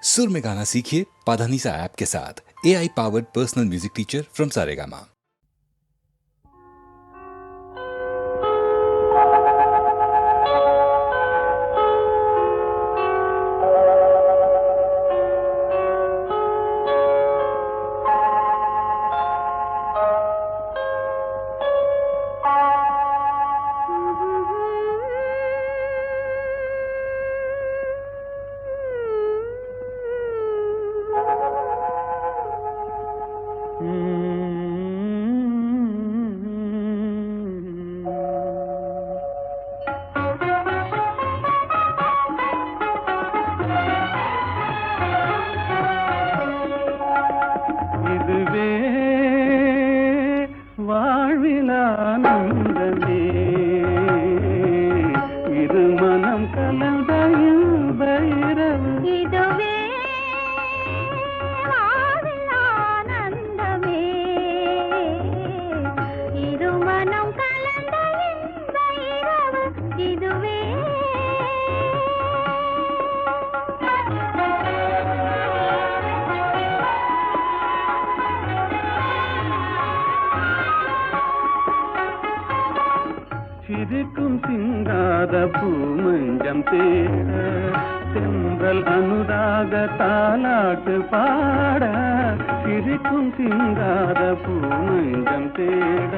सुर में गाना सीखिए पाधानीसा ऐप के साथ। AI powered personal music teacher from Saregama. சிரிக்கும் சிங்கார பூமஞ்சம் தேட தென்றல் அனுராக தாலாட்டு பாட சிரிக்கும் சிங்கார பூமஞ்சம் தேட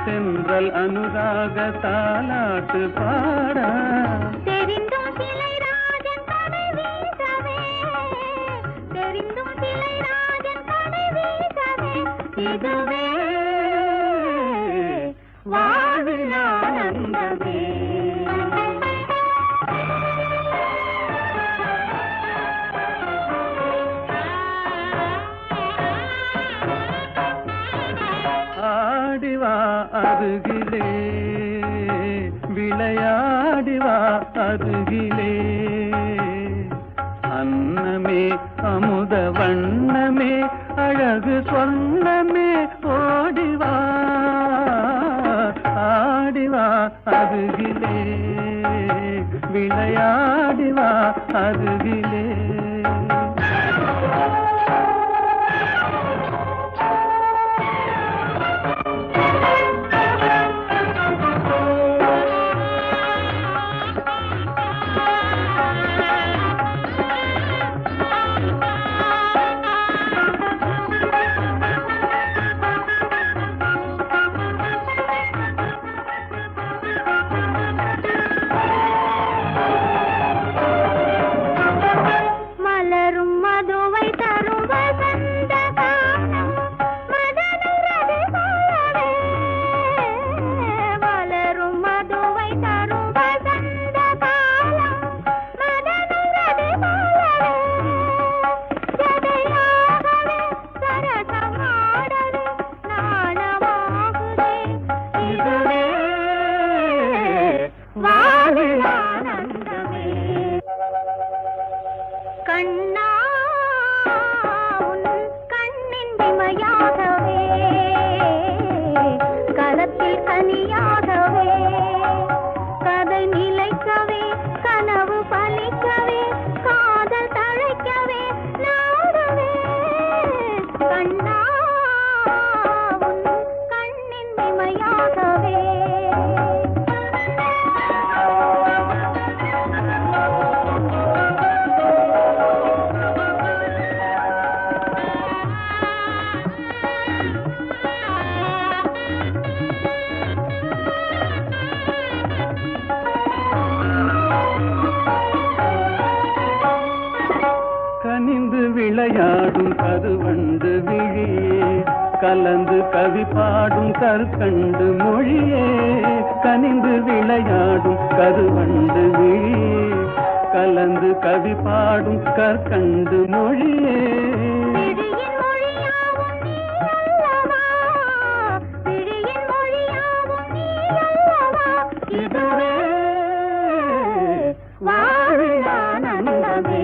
தென்றல் அனுராக தாலாட்டு பாட தெரிந்தும் சிலை ராஜன் தலை வீசவே தெரிந்தும் சிலை ராஜன் தலை வீசவே இதுவே வாழ்வில் ஆனந்தமே ஆடிவா அருகிலே விளையாடிவா அருகிலே அன்னமே அமுத வண்ணமே அழகு சொன்னமே ஓடிவா ஆடிவா அருகிலே விளையாடிவா அருகிலே கண்ணா உன் கண்ணின் இமையாகவே கரத்தில் கனியாகவே கதை நிலைக்கவே கனவு பலிக்கவே காதல் தழைக்கவே நாடவே கண்ணா உன் கண்ணின் இமையாகவே கனிந்து விளையாடும் கருவண்டு விழியே கலந்து கவி பாடும் கற்கண்டு மொழியே கனிந்து விளையாடும் கருவண்டு விழியே கலந்து கவி பாடும் கற்கண்டு மொழியே இதுவே வாழ்வில் ஆனந்தமே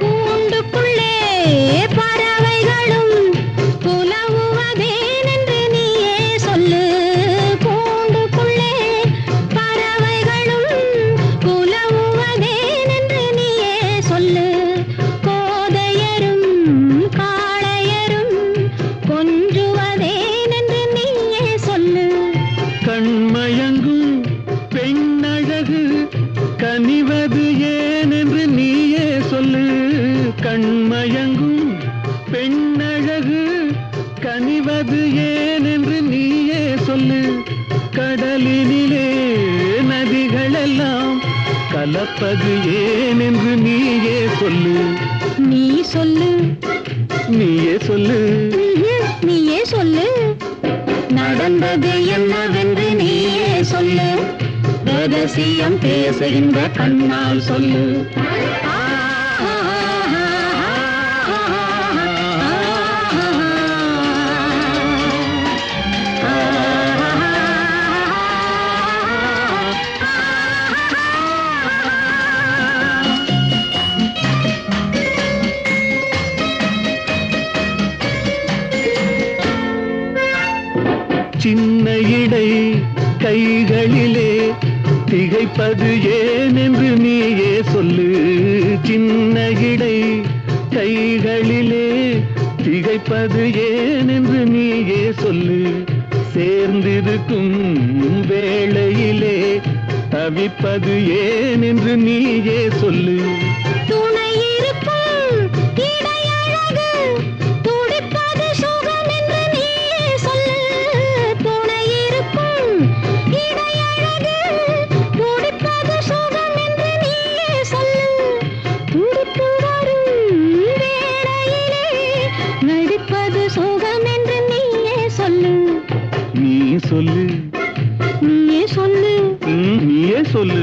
கூண்டுக்குள்ளே பறவைகளும் புலவுவதேனென்று நீயே சொல்லு. கூண்டுக்குள்ளே பறவைகளும் புலவுவதேனென்று நீயே சொல்லு. கோதையரும் காளையரும் கொஞ்சுவதேனென்று நீயே சொல்லு. கண்மயங்கும் பெண்ணழகு கனிவது ஏனென்று நீயே சொல்லு. கண்மயங்கும் பெண்ணழகு கனிவது ஏனென்று நீயே சொல்லு. கடலினிலே நதிகளெல்லாம் கலப்பது ஏனென்று நீயே சொல்லு. நீ சொல்லு. நீயே சொல்லு. நீயே சொல்லு. நடந்தது என்னவென்று நீயே சொல்லு. ரகசியம் பேசுகின்ற கண்ணால் சொல்லு. சின்ன இடை கைகளிலே திகைப்பது ஏனென்று நீயே சொல்லு. சின்ன இடை கைகளிலே திகைப்பது ஏனென்று நீயே சொல்லு. சேர்ந்திருக்கும் வேளையிலே தவிப்பது ஏனென்று நீயே சொல்லு. துணை இருக்கும் இடையழகு துடிப்பது சுகம் என்று நீயே சொல்லு. துணை இருக்கும் இடையழகு துடிப்பது சுகம் என்று நீயே சொல்லு. துடிப்பு வரும் வேளையிலே நடிப்பது சுகம் என்று நீயே சொல்லு. நீ சொல்லு. நீயே சொல்லு. நீயே சொல்லு.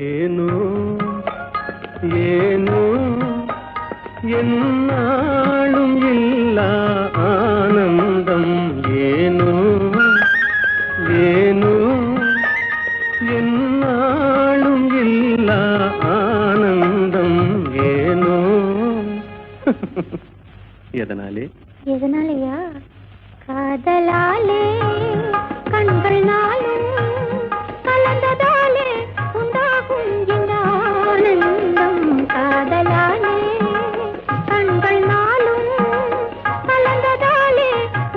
ஏனோ ஏனோ என்னாலும் இல்லா ஆனந்தம் ஏனோ ஏனோ என்னாலும் இல்லா ஆனந்தம் ஏனோ எதனாலே எதனாலயா? காதலாலே கண்கள் நாளும் கலந்ததாலே உண்டாகும் இந்த ஆனந்தம். காதலாலே கண்கள் நாளும் கலந்ததாலே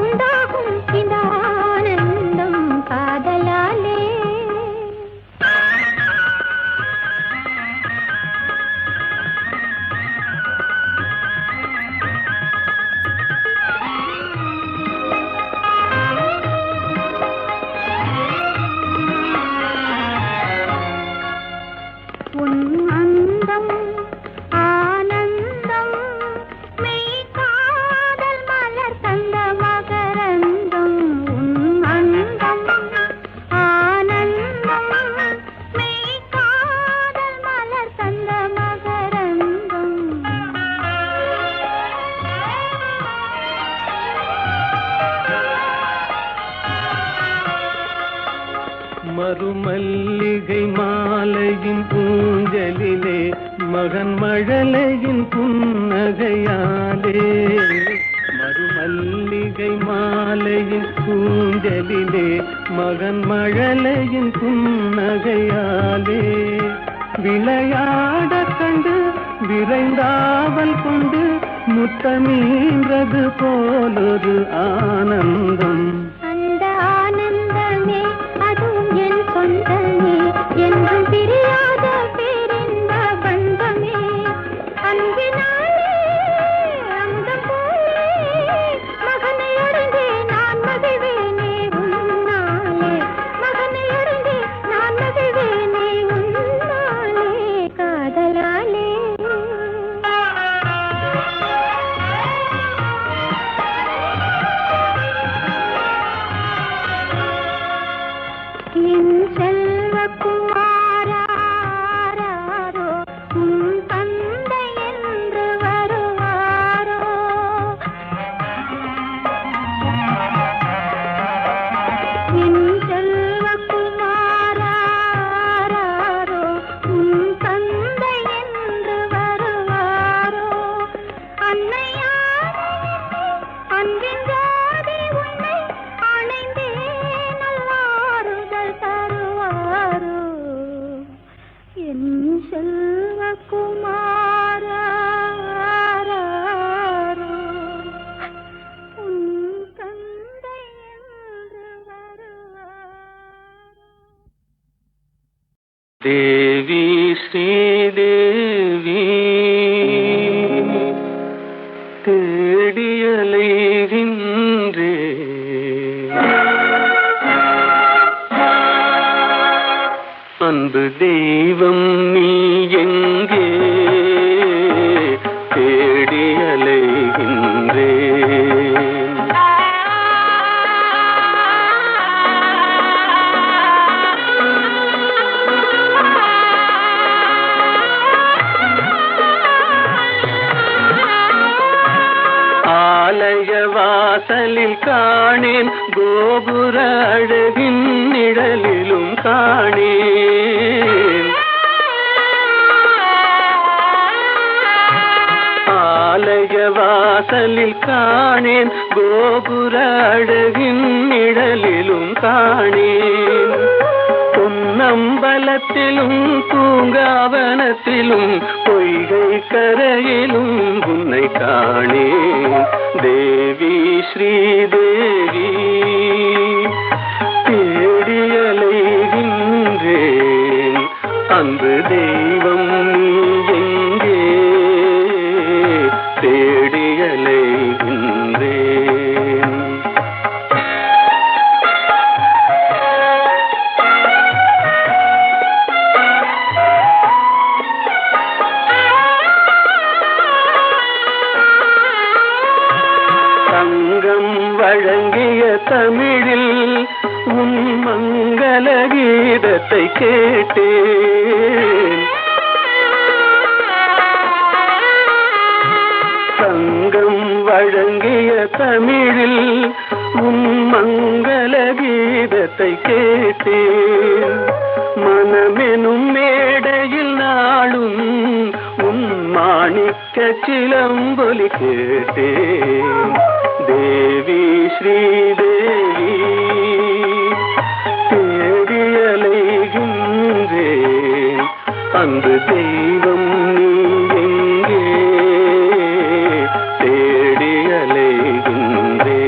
உண்டாகும் இந்த ஆனந்தம். காதலாலே மறுமல்லிகை மாலையின் பூஞ்சலிலே மகன் மழலையின் புன்னகையாலே மறுமல்லிகை மாலையின் பூஞ்சலிலே மகன் மழலையின் புன்னகையாலே விளையாட கண்டு விரைந்தாவல் கொண்டு முத்தமீன்றது போலொரு ஆனந்தம். அந்த ஆனந்தமே அதுவும் என் சொந்தமே என்றும் பிரியாத பேரின்ப பந்தமே. அன்பினாலே அந்தம் போலே மகனை அடைந்தே நான் மகிழ்வேனே உன்னாலே. மகனை அடைந்தே நான் மகிழ்வேனே உன்னாலே. காதலாலே என் செல்வக்குமாராரோ உன் தந்தை என்று வருவாரோ. என் செல்வக்குமாராரோ உன் தந்தை என்று வருவாரோ. அன்னையார் அன்பின் ஜோதி உன்னை அணைந்தே நல்லாறுதல் தருவாரோ. என் செல்வக்குமாராரோ உன் தந்தை என்று வருவாரோ. தேவி ஸ்ரீதேவி தேடியலைகின்றே அன்பு தெய்வம் நீ எங்கே தேடியலைகின்றேன். ஆலய வாசலில் காணேன் கோபுர அழகின் நிழலிலும் காணேன். ஆலய வாசலில் காணேன் கோபுர அழகின் நிழலிலும் காணேன். பொன்ன பொன்னம்பலத்திலும் பூங்காவனத்திலும் பொய்கை கரையிலும் உன்னை காணேன் தேவி ஸ்ரீதேவி தேடி அலைகின்றேன் அன்பு தெய்வம் நீ எங்கே தேடி அலைகின்றேன் தங்கம் வழங்கிய தமிழில் உன் மங்கள கீதத்தை கேட்டேன் தங்கம் வழங்கிய தமிழில் உன் மங்கள கீதத்தை கேட்டேன் மனமெனும் மேடையில் நாளும் உன் மாணிக்க சிலம்பொலி கேட்டேன் தேவி ஸ்ரீதேவி தேடி அலைகின்றேன் அன்பு தெய்வம் நீ எங்கே தேடி அலைகின்றேன்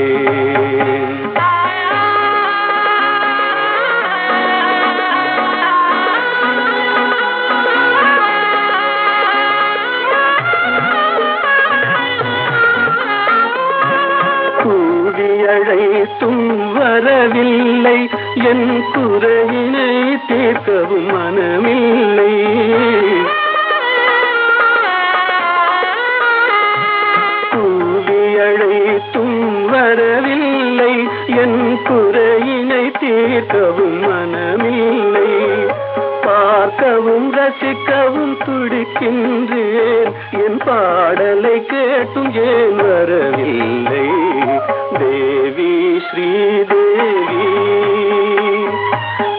அழைத்தும் வரவில்லை என் குறையினை தீர்க்கவும் மனமில்லை கூவி அழைத்தும் வரவில்லை என் குறையினை தீர்க்கவும் மனமில்லை பார்க்கவும் ரசிக்கவும் துடிக்கின்றேன் என் பாடலை கேட்டும் ஏன் வரவில்லை தேவி ஸ்ரீதேவி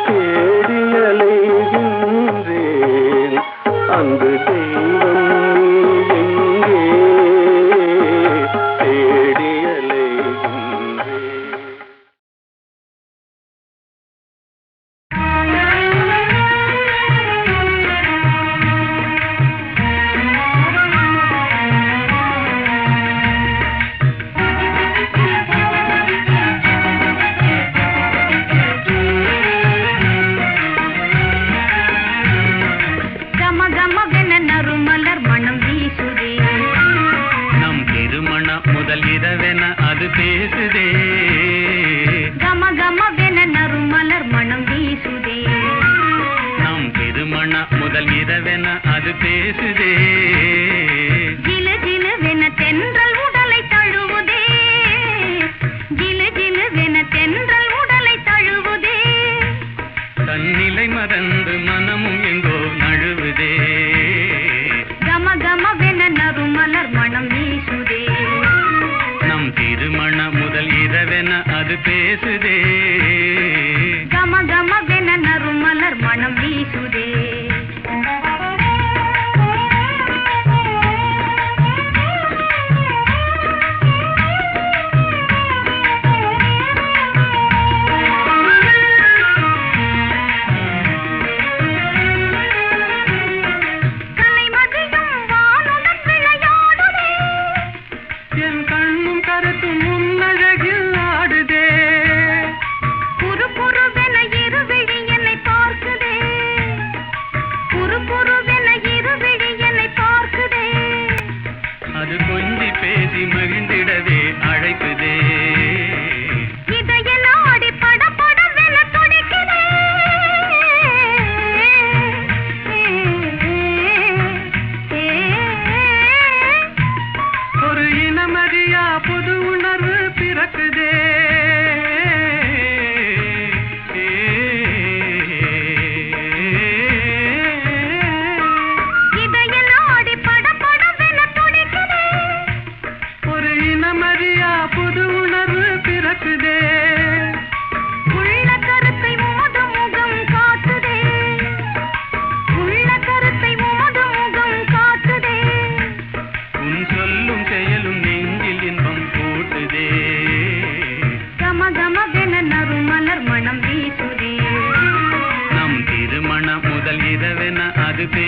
தேடி அலைகின்றேன் அன்பு தெய்வம் நீ எங்கே தேடி அலைகின்றேன் முதல் இரவென அது பேசுதே ஜிலு ஜிலுவென தென்றல் உடலை தழுவுதே ஜிலு ஜிலுவென தென்றல் உடலை தழுவுதே தன்னிலை மறந்து மனமும் எங்கோ நழுவுதே கம கமவென நறுமலர் மனம் வீசுதே நம் திருமண முதல் இரவென அது பேசுதே கம கமவென நறுமலர் மனம் வீசுதே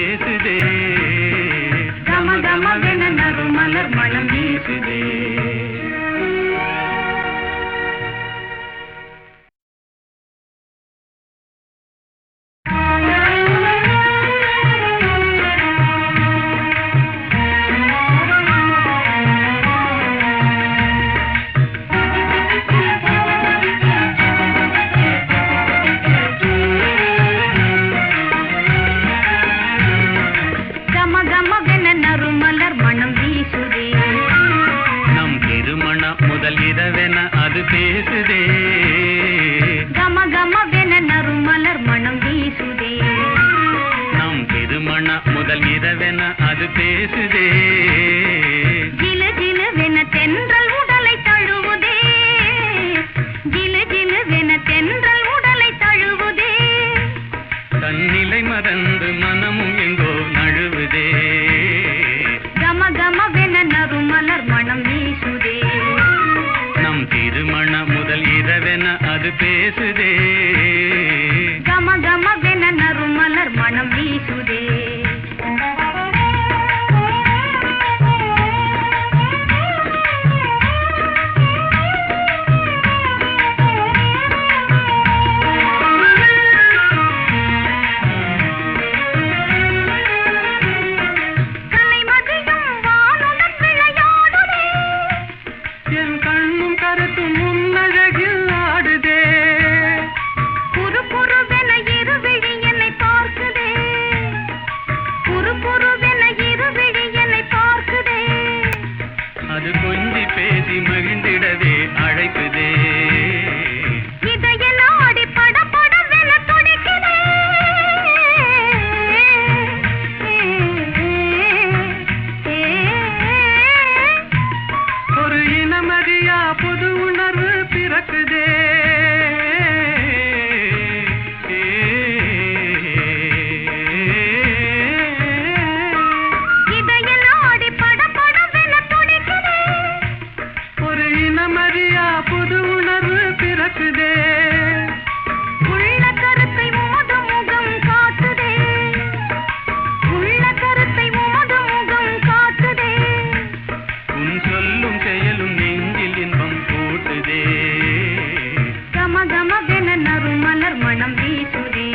பேசுதே கம கமவென நறுமலர் மணம் வீசுதே. கம கமவென நறுமலர் மணம் வீசுதே. நம் திருமண முதல் இரவென அது பேசுதே கம கமவென நறுமலர் மணம் வீசுதே. நம் திருமண முதல் இரவென அது பேசுதே ஜிலு ஜிலுவென தென்றல் உடலை தழுவுதே. ஜிலு ஜிலுவென தென்றல் உடலை தழுவுதே. தன்னிலை மறந்து மனமும் எங்கோ நழுவுதே கம கமவென நறுமலர் மணம் வீசுதே. நம் திருமண முதல் இரவென அது பேசுதே கம கமவென நறுமலர் மணம் வீசுதே. கலைமதியும் வானுடன் விளையாடுதே. என் கண்ணும் கருத்தும் முன்னழகில் ஆடுதே குறு குறுவென இருவிழி என்னை பார்க்குதே. குறு குறுவென இருவிழி என்னை பார்க்குதே. அது கொஞ்சி பேசி மகிழ்ந்திடவே அழைக்குதே இதய நாடி படபடவென துடிக்குதே. ஒரு இனமறியா புது உணர்வு பிறக்குதே இதய நாடி படபடவென துடிக்குதே. ஒரு இனமறியா புது உணர்வு பிறக்குதே உள்ள கருத்தை உமது முகம் காட்டுதே. உள்ள கருத்தை உமது முகம் காட்டுதே. உன் சொல்லும் செயலும் நெஞ்சில் இன்பம் கூட்டுதே கம கமவென நறுமலர் மணம் வீசுதே.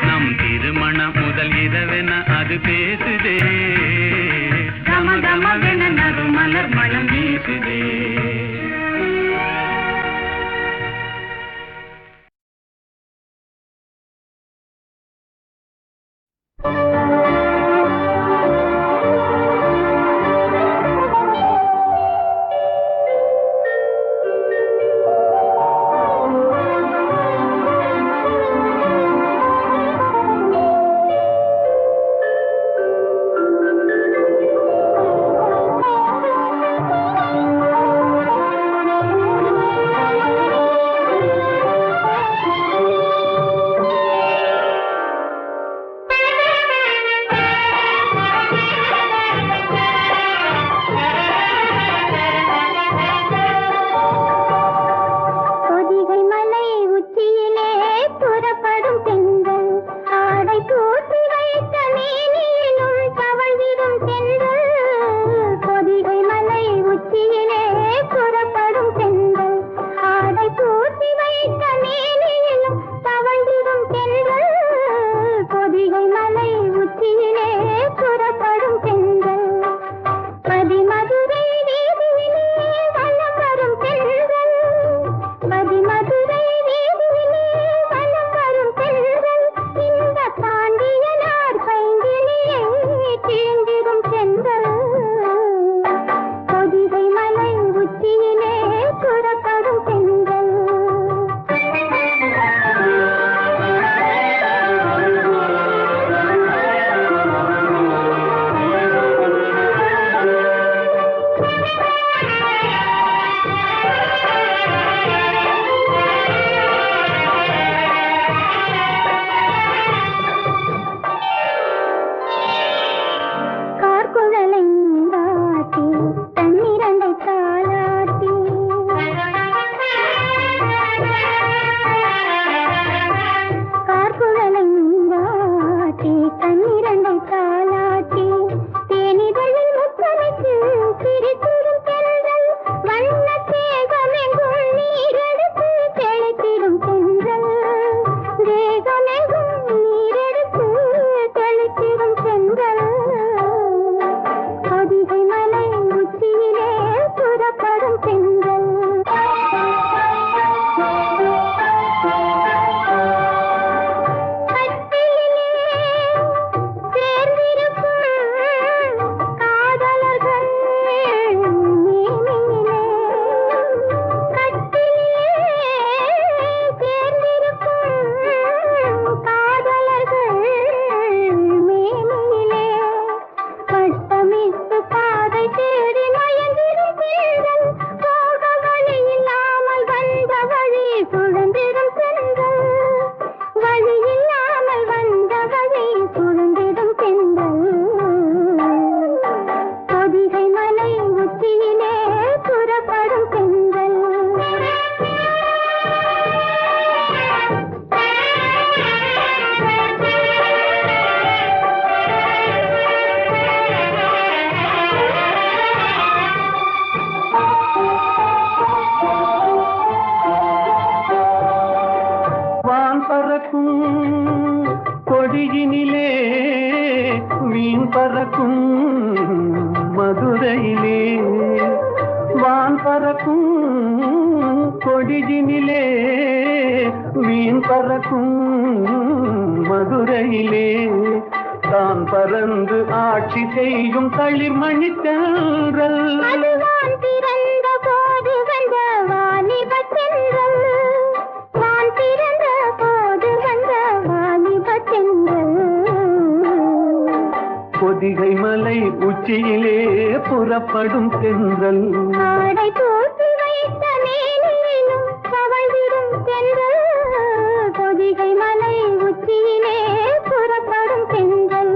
நம் திருமண முதல் இரவென அது பேசுதே கம கமவென நறுமலர் மணம் வீசுதே. மீன் பறக்கும் மதுரையிலே, வான் பறக்கும் கொடியினிலே, மீன் பறக்கும் மதுரையிலே, தான் பறந்து ஆட்சி செய்யும் தளிர்மணி தென்றல். பிறந்த போது வந்த வாலிப தென்றல், வான் பிறந்த போது வந்த வாலிப தென்றல். பொதிகை மலை உச்சியிலே புறப்படும் தென்றல், ஆடை தூக்கி வைத்த மேனியிலும் தவழ்ந்திடும் தென்றல். பொதிகை மலை உச்சியிலே புறப்படும் தென்றல்.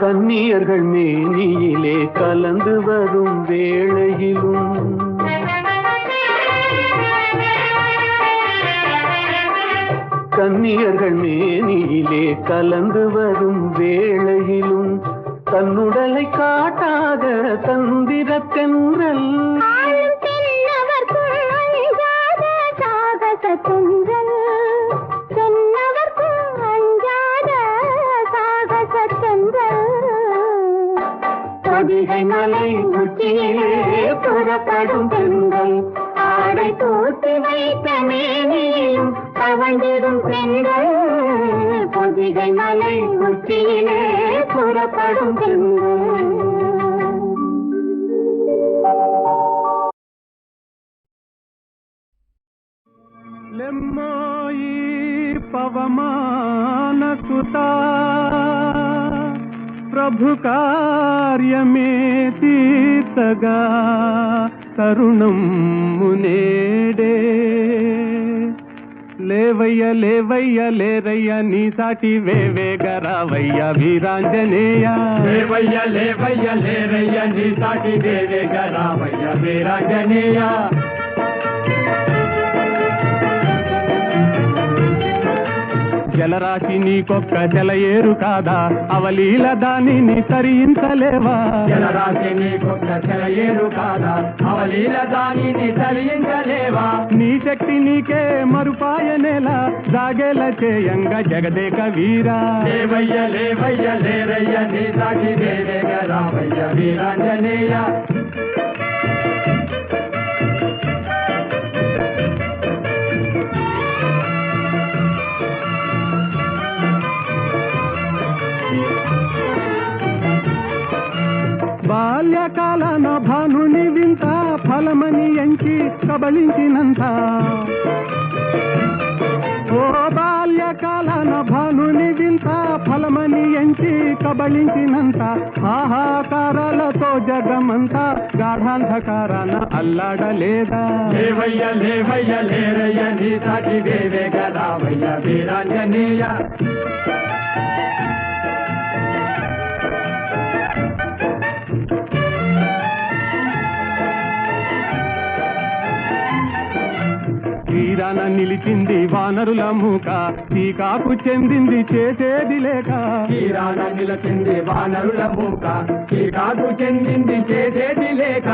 கன்னியர்கள் மேனியிலே கலந்து வரும் வேளையிலும், கன்னியர்கள் மேனியிலே கலந்து வரும் வேளையிலும், தன்னுடலை காட்டாத தந்திர தென்றல். ஆளும் தென்னவர்க்கும் அஞ்சாத சாகச தென்றல், தென்னவர்க்கும் அஞ்சாத சாகச தென்றல். பொதிகை மலை உச்சியிலே புறப்படும் தென்றல், ஆடை தூக்கி வைத்த மேனியும் தவழ்ந்திடும் தென்றல். பொதிகை மலை உச்சியிலே புறப்படும் தென்றல். లెమ్మోయి పవమాన సుతా ప్రభు కార్యమే తీర్చగా తరుణం మునేడే. లేవయ్య లేవయ్య లేరయ్య నీ సాటి వేవేగరావయ్య వీరాంజనేయ. లేవయ్య లేవయ్య లేరయ్య నీ సాటి వేవేగరావయ్య వీరాంజనేయ. జలరాశి నీకొక్క జలయేరు కాదా, అవలీల దానిని తరించలేవా. జలరాశి నీకొక్క జలయేరు కాదా, అవలీల దానిని తరించలేవా. నీ శక్తి నీకే మరుపాయనేలా, జాగేల చేయంగ జగదేక వీరా. లేవయ్య లేవయ్య లేరయ్య నీ సాటి వేవేగరావయ్య వీరాంజనేయ. బాల్యకాలన భానుని వింత ఫలమని ఎంచి కబళించినంత. ఓ బాల్యకాలన భానుని వింత ఫలమని ఎంచి కబళించినంత. ఆహాకారాలతో జగమంతా గాఢాంధకారాన అల్లాడలేదా. లేవయ్య లేవయ్య లేరయ్య నీ సాటి వేవేగరావయ్య వీరాంజనేయ. తీరాన నిలిచింది వానరుల మూక, టీకాకు చెందింది చేసేది లేక. తీరాన నిలిచింది వానరుల మూక, టీకాకు చెందింది చేసేది లేక.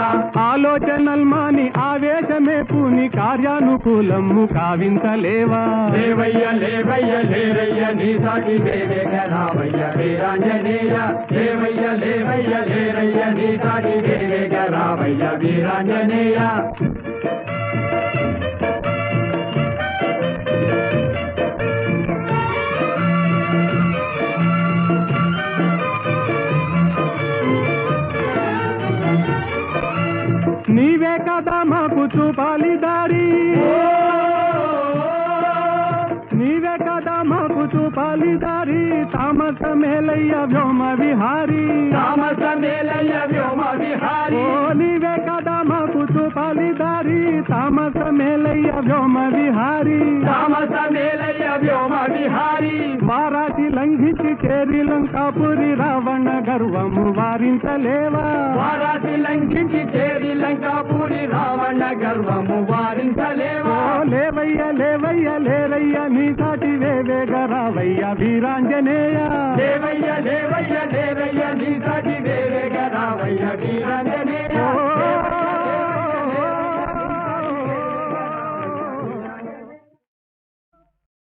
ఆలోచనల్మాని ఆవేశమే పూని కార్యానుకూలము కావించలేవా. లేవయ్య లేవయ్య లేరయ్య నీ సాటి వేవేగరావయ్య వీరాంజనేయ. లేవయ్య లేవయ్య లేరయ్య నీ సాటి వేవేగరావయ్య వీరాంజనేయ. నీవే కదా మాకు చూపాలి దారి, నీవే కదా మాకు చూపాలి పాలిదారి తామస మేలయ్య వ్యోమ విహారీ తామస మేలయ్య వ్యోమ విహారీ ఓ నీవే కదా మాకు పాలిదారి తామస మేలయ్య వ్యోమ విహారీ తామస మేలయ్య వ్యోమ విహారీ వారాటి లంఘించి చేరి లంకాపురి రావణ గర్వము వారించలేవా వారాటి లంఘించి చేరి లంకాపురి రావణ గర్వము వారించలేవా లేవయ్య లేవయ్య లేరయ్య నీ సాటి వేవేగ రావయ్య వీరాంజనేయ లేవయ్య లేవయ్య లేరయ్య నీ సాటి